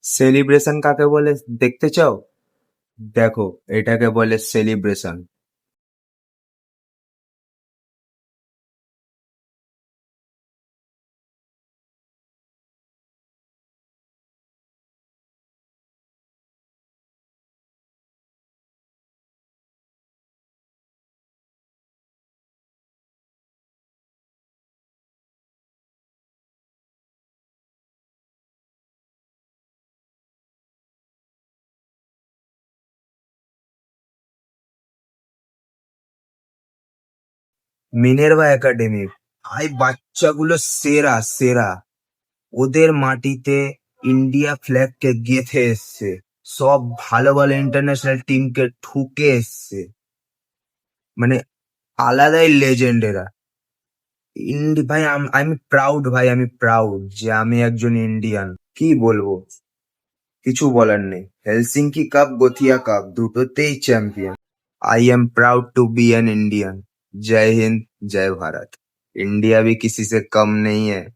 Celebration কাকে বলে দেখতে চাও? দেখো, এটাকে বলে সেলিব্রেশন। মিনেরভা একাডেমি, ভাই বাচ্চাগুলো সেরা সেরা। ওদের মাটিতে ইন্ডিয়া ফ্ল্যাগকে গেঁথে এসছে, সব ভালো ভালো ইন্টারন্যাশনাল টিমকে ঠুকে এসছে। মানে আলাদাই লেজেন্ড এরা। ভাই আমি প্রাউড, ভাই আমি প্রাউড যে আমি একজন ইন্ডিয়ান। কি বলবো, কিছু বলার নেই। হেলসিঙ্কি কাপ, গোথিয়া কাপ দুটোতেই champion. I am proud to be an Indian. जय हिंद, जय भारत। इंडिया भी किसी से कम नहीं है।